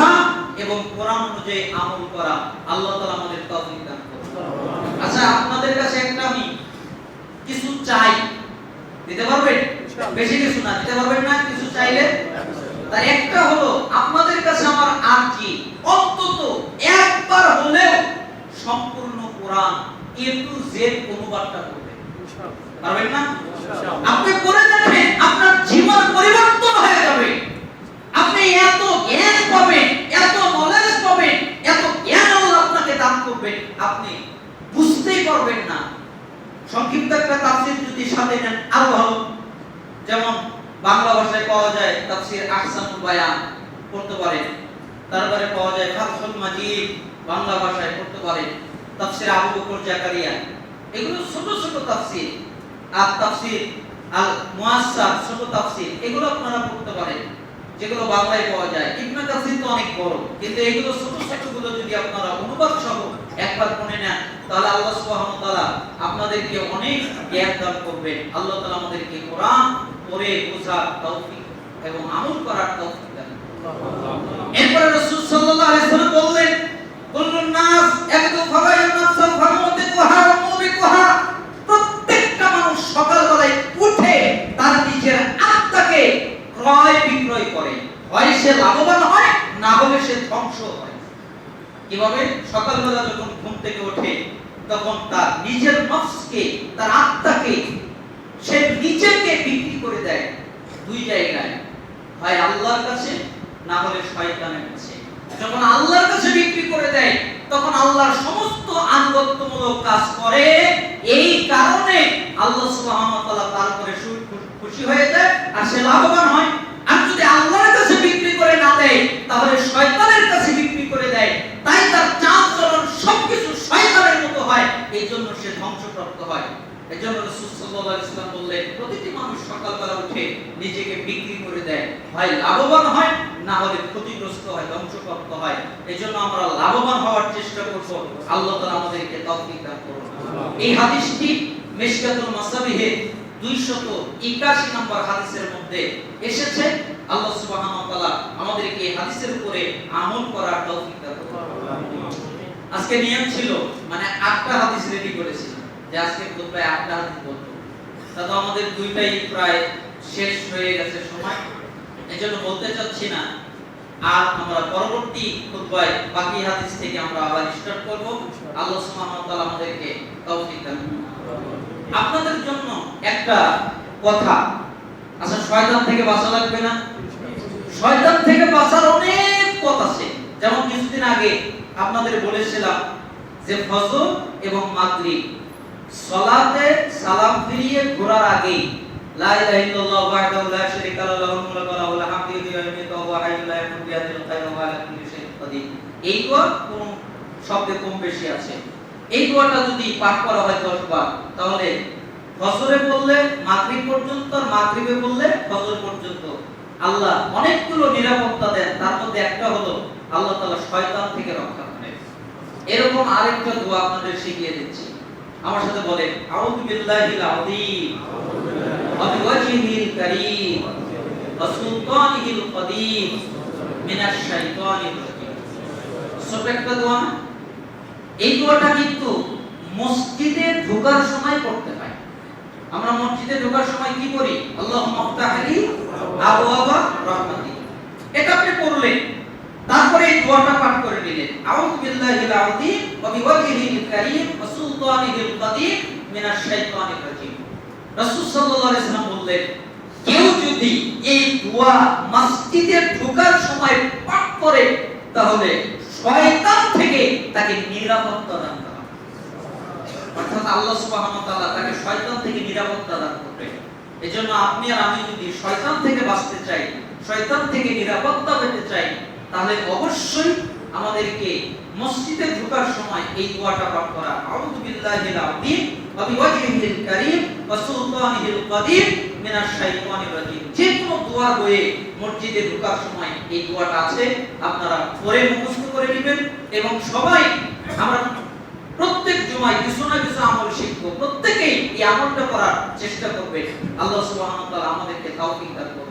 বোঝা এবং কোরআন অনুযায়ী আমল করা। আল্লাহ তাআলা আমাদের তৌফিক দান করুন। আচ্ছা, আপনাদের কাছে একটা আমি কিছু চাই, দিতে পারবেন? বেশি কিছু না, দিতে পারবেন না কিছু চাইলে? তার একটা হলো আপনাদের কাছে আমার আরজি, অন্তত একবার হলেও সম্পূর্ণ কোরআন A to Z অনুবাদটা করবেন। পারবেন না? আপনি করে দেখেন, আপনার জীবন পরিবর্তন হয়ে যাবে। আপনি এত জ্ঞান পাবেন, এত নলেজ পাবেন, এত জ্ঞান আল্লাহ আপনাকে দান করবেন, আপনি বুঝতেই পারবেন না। সংক্ষিপ্ত একটা তাফসীর যদি সাথে নেন আরো ভালো। যেমন বাংলা ভাষায় পাওয়া যায় তাফসীর আহসানুল বায়ান, পড়তে পারেন। তারপরে পাওয়া যায় ফাতহুল মাজিদ, বাংলা ভাষায় পড়তে পারেন। তাফসীর আবু বকর জাকারিয়া, এগুলো ছোট ছোট তাফসীর। আর তাফসীর আল মুয়াসসার, ছোট তাফসীর, এগুলো আপনারা পড়তে পারেন, যেগুলো বাংলায় পাওয়া যায়। ইবনে কাসির তো অনেক বড়, কিন্তু এগুলো ছোট ছোটগুলো যদি আপনারা অনুবাদ সহ একবার পড়ে নেন, তাহলে আল্লাহ সুবহানাহু ওয়া তাআলা আপনাদেরকে অনেক জ্ঞান দান করবেন। আল্লাহ তাআলা আমাদেরকে কোরআন পড়ে বোঝার তৌফিক এবং আমল করার তৌফিক দান করুন। এরপরে রাসূল সাল্লাল্লাহু আলাইহি ওয়াসাল্লাম বললেন, কুল্লুন নাস ইয়াকদু ফাগায়ুন নাফসাল ফামুতিকুহা ওয়া মুবিকুহা। প্রত্যেকটা মানুষ সকালবেলায় উঠে তার নিজের আত্মাকে ক্রয় বিক্রয় করে, হয় সে লাভবান হয়, না হলে সে ধ্বংস হয়। কিভাবে? সকালবেলা যখন ঘুম থেকে ওঠে তখন তার নিজের নফসকে, তার আত্মাকে সে নিজেকে বিক্রি করে দেয় দুই জায়গায়, হয় আল্লাহর কাছে, না হলে শয়তানের কাছে। যখন আল্লাহর কাছে বিক্রি করে দেয় তখন আল্লাহর সমস্ত আনুগত্যমূলক কাজ করে, এই কারণে আল্লাহ সুবহানাহু ওয়া তাআলা তার উপরে খুশি হয়ে যায় আর সে লাভবান হয়। আর যদি আল্লাহর কাছে বিক্রি করে না দেয়, তাহলে শয়তানের কাছে বিক্রি করে দেয়, তাই তার চাল চলন সবকিছু শয়তানের মতো হয়, এই জন্য সে ধ্বংসপ্রাপ্ত হয়। এজন্য রাসূল সাল্লাল্লাহু আলাইহি ওয়াসাল্লাম বললেন, প্রতিটি মানুষ সকালবেলা উঠে নিজেকে বিক্রি করে দেয়, হয় লাভবান হয়, না হলে ক্ষতিগ্রস্ত হয়, ধ্বংসপ্রাপ্ত হয়। এজন্য আমরা লাভবান হওয়ার চেষ্টা করব। আল্লাহ তাআলা আমাদেরকে তৌফিক দান করুন। এই হাদিসটি মিশকাতুল মাসাবিহে 281 নম্বর হাদিসের মধ্যে এসেছে। আল্লাহ সুবহানাহু ওয়া তাআলা আমাদেরকে এই হাদিসের উপরে আমল করার তৌফিক দান করুন। আজকে নিয়ম ছিল, মানে 8টা হাদিস রেডি করেছিলাম যে আজকে খুতবায় 8টা হাদিস বলবো। তাতো আমাদের দুইটাই প্রায় শেষ হয়ে গেছে সময়, এজন্য বলতে চাচ্ছি না। আর আমরা পরবর্তী খুতবায় বাকি হাদিস থেকে আমরা আবার স্টার্ট করব। আল্লাহ সুবহানাহু ওয়া তাআলা আমাদেরকে তৌফিক দান করুন। আপনাদের জন্য একটা কথা, আচ্ছা শয়তান থেকে বাঁচা লাগবে না? শয়তান থেকে বাঁচার অনেক পথ আছে। যেমন কিছুদিন আগে আপনাদের বলেছিলাম যে ফজর এবং মাগরিব সালাতে সালাম ফিরিয়ে ঘোরার আগে লা ইলাহা ইল্লাল্লাহু ওয়াহদাহু লা শারীকা লাহু লাহুল মুলকু ওয়া লাহুল হামদু ওয়া ইউমিতু ওয়া হুয়া হাইয়্যুন লা ইয়ামুতু বিয়াদিহিল খায়রু ওয়া আলা কুল্লি শাইইন কাদির। এই দোয়া কোন শব্দে কম বেশি আছে। এই দোয়াটা যদি পাঠ করা হয় 10 বার, তাহলে ফজরে পড়লে মাগরিব পর্যন্ত, আর মাগরিবে পড়লে ফজর পর্যন্ত আল্লাহ অনেকগুলো নিরাপত্তা দেন। তার মধ্যে একটা হলো আল্লাহ তাআলা শয়তান থেকে রক্ষা করেন। এরকম আরেকটা দোয়া আপনাদের শিখিয়ে দিচ্ছি, আমার সাথে বলেন, আউযু বিল্লাহিল আযীম ওয়া বিওয়াজহিল কারীম ওয়া সুলতানিহিল কাদীম মিনাশ শাইতানির রাজীম। ছোট একটা দোয়া। এই দোয়াটা কিন্তু মসজিদে ঢোকার সময় পড়তে হয়। আমরা মসজিদে ঢোকার সময় কি করি? আল্লাহুম্মা আফতাহলি আবওয়াবা রাহমাতিক। এটা আপনি পড়লেন, তারপরে এই দোয়াটা পাঠ করে নিলেন, আউযু বিল্লাহিল আযীম ওয়া বিওয়াজহিল কারীম ওয়া সুলতানিহিল কাদীম মিনাশ শাইতানির রাজীম। রাসূল সাল্লাল্লাহু আলাইহি ওয়াসাল্লাম বললেন, কেউ যদি এই দোয়া মসজিদে ঢোকার সময় পাঠ করে, তাহলে শয়তান থেকে তাকে নিরাপত্তা দান করা হবে। অর্থাৎ আল্লাহ সুবহানাহু ওয়া তাআলা তাকে শয়তান থেকে নিরাপত্তা দান করবেন। এজন্য আপনি আর আমি যদি শয়তান থেকে বাঁচতে চাই, শয়তান থেকে নিরাপত্তা পেতে চাই, তাহলে অবশ্যই আমাদেরকে মসজিদে ঢোকার সময় এই দোয়াটা পাঠ করা, আউযু বিল্লাহিল আযীম ওয়া বিওয়াজহিল কারীম ওয়া সুলতানিহিল কাদীম মিনাশ শাইতানির রাজীম। যে কোনো দোয়া বইয়ে মসজিদে ঢোকার সময় এই দোয়াটা আছে, আপনারা পড়ে মুখস্থ করে নেবেন এবং সবাই আমরা প্রত্যেক জুমায় কিছু না কিছু আমল শিখব, প্রত্যেকেই এই আমলটা করার চেষ্টা করবে। আল্লাহ সুবহানাহু ওয়া তাআলা আমাদেরকে তৌফিক দান করুন।